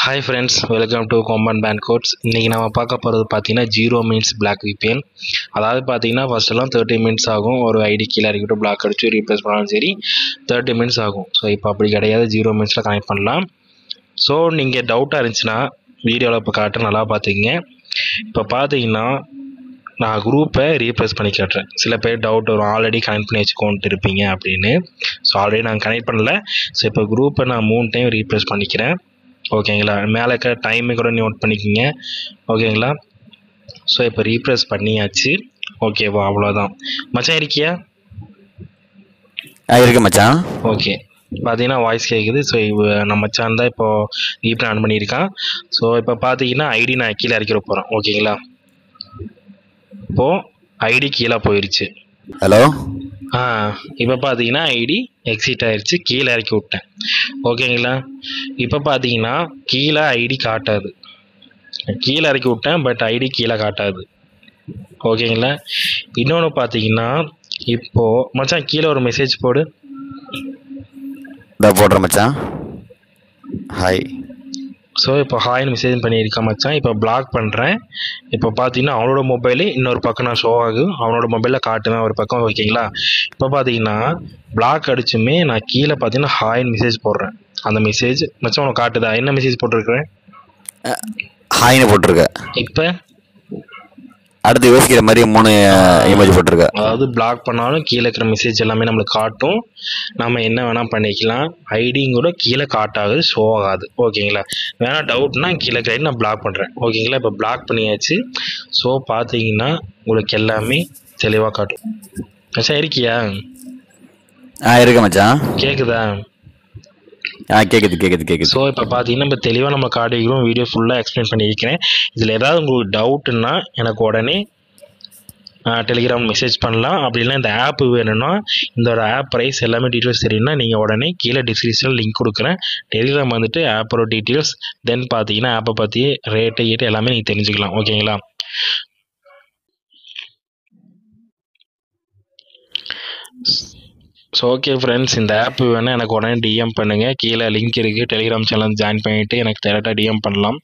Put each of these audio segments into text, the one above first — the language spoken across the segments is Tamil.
Hi friends, welcome to Common Band Codes. இன்னைக்கு நம்ம பார்க்க போகிறது பார்த்தீங்கன்னா 0 minutes black VPN. அதாவது பார்த்தீங்கன்னா ஃபர்ஸ்ட்லாம் 30 minutes ஆகும். ஒரு ஐடி கீழே இருக்கட்டும் பிளாக் அடிச்சு ரீப்ளேஸ் பண்ணாலும் சரி 30 minutes ஆகும். ஸோ இப்போ அப்படி கிடையாது, 0 minutesல கனெக்ட் பண்ணலாம். ஸோ நீங்கள் டவுட்டாக இருந்துச்சுன்னா வீடியோவில் இப்போ காட்டுறேன், நல்லா பார்த்துக்கிங்க. இப்போ பார்த்தீங்கன்னா நான் குரூப்பை ரீப்ளேஸ் பண்ணி காட்டுறேன். சில பேர் டவுட் வரும், ஆல்ரெடி கனெக்ட் பண்ணி வச்சுக்கோன்ட்டு இருப்பீங்க அப்படின்னு. ஸோ ஆல்ரெடி நான் கனெக்ட் பண்ணல. ஸோ இப்போ குரூப்பை நான் 3 டைம் ரீப்ளேஸ் பண்ணிக்கிறேன். ஓகேங்களா, மேலே இருக்க டைமை கூட நோட் பண்ணிக்கோங்க. ஓகேங்களா, ஸோ இப்போ ரீப்ளேஸ் பண்ணியாச்சு. ஓகேவா, அவ்வளோதான். மச்சான் இருக்கியா? இருக்கு மச்சான். ஓகே, பார்த்தீங்கன்னா வாய்ஸ் கேட்குது. ஸோ நம்ம மச்சான் தான் இப்போது ரீப்ளே ஆன் பண்ணியிருக்கான். ஸோ இப்போ பார்த்தீங்கன்னா ஐடி நான் கீழே இறக்கிற போகிறேன். ஓகேங்களா, இப்போது ஐடி கீழே போயிடுச்சு. ஹலோ. இப்போ பார்த்தீங்கன்னா ஐடி எக்ஸிட் ஆயிடுச்சு, கீழே இறக்கி விட்டேன். ஓகேங்களா, இப்போ பார்த்தீங்கன்னா கீழே ஐடி காட்டாது. கீழே இறக்கி விட்டேன், பட் ஐடி கீழே காட்டாது. ஓகேங்களா, இன்னொன்று பார்த்தீங்கன்னா இப்போது மச்சான் கீழே ஒரு மெசேஜ் போடு. போடுறேன் மச்சான். ஹாய். ஸோ இப்போ ஹாய்னு மெசேஜ் பண்ணியிருக்கேன் மச்சான். இப்போ பிளாக் பண்ணுறேன். இப்போ பார்த்தீங்கன்னா அவனோட மொபைலு இன்னொரு பக்கம் நான் ஷோ ஆகும், அவனோட மொபைலில் காட்டுவேன் ஒரு பக்கம். ஓகேங்களா, இப்போ பார்த்தீங்கன்னா பிளாக் அடிச்சுமே நான் கீழே பார்த்தீங்கன்னா ஹாய்னு மெசேஜ் போடுறேன். அந்த மெசேஜ் மச்சான் உனக்கு காட்டுதா? என்ன மெசேஜ் போட்டிருக்கிறேன்? ஹாய்னு போட்டிருக்க. இப்போ அடுத்து யோசிக்கிற மாதிரி 3 இமேஜ் போட்டிருக்க. அதாவது பிளாக் பண்ணாலும் கீழே இருக்கிற மெசேஜ் எல்லாமே நம்மளுக்கு காட்டும். நம்ம என்ன வேணால் பண்ணிக்கலாம். ஐடியும் கூட கீழே காட்டாது, ஷோ ஆகாது. ஓகேங்களா, வேணா டவுட்னா கீழே இருக்கிற நான் பிளாக் பண்ணுறேன். ஓகேங்களா, இப்போ பிளாக் பண்ணியாச்சு. ஸோ பார்த்தீங்கன்னா உங்களுக்கு எல்லாமே தெளிவாக காட்டும். மச்சான் இருக்கியா? இருக்க மச்சான். கேட்குதா? கேட்குது. ஸோ இப்போ பார்த்தீங்கன்னா இப்போ தெளிவாக நம்ம காட்டிக்கிறோம். வீடியோ ஃபுல்லாக எக்ஸ்பிளைன் பண்ணியிருக்கிறேன். இதில் ஏதாவது உங்களுக்கு டவுட்டுன்னா எனக்கு உடனே டெலிகிராம் மெசேஜ் பண்ணலாம். அப்படின்னா இந்த ஆப் வேணும்னா இந்த ஒரு ஆப் ப்ரைஸ் எல்லாமே டீட்டெயில்ஸ் தெரியும்னா நீங்கள் உடனே கீழே டிஸ்கிரிப்ஷனில் லிங்க் கொடுக்குறேன். டெலிகிராம் வந்துட்டு ஆப்போட டீட்டெயில்ஸ், தென் பார்த்தீங்கன்னா ஆப்பை பற்றி ரேட்டு எல்லாமே நீங்கள் தெரிஞ்சுக்கலாம். ஓகேங்களா, ஸோ ஓகே ஃப்ரெண்ட்ஸ், இந்த ஆப் வேணால் எனக்கு உடனே டிஎம் பண்ணுங்கள். கீழே லிங்க் இருக்குது, டெலிகிராம் சேனல் ஜாயின் பண்ணிவிட்டு எனக்கு டேரெக்டாக டிஎம் பண்ணலாம்.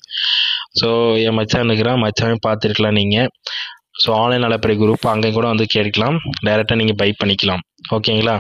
ஸோ என் மச்சான் இருக்கிறான், மச்சானே பார்த்துருக்கலாம் நீங்கள். ஸோ ஆன்லைன் நல்ல பெரிய குரூப், அங்கே கூட வந்து கேட்கலாம், டைரெக்டாக நீங்கள் பை பண்ணிக்கலாம். ஓகேங்களா.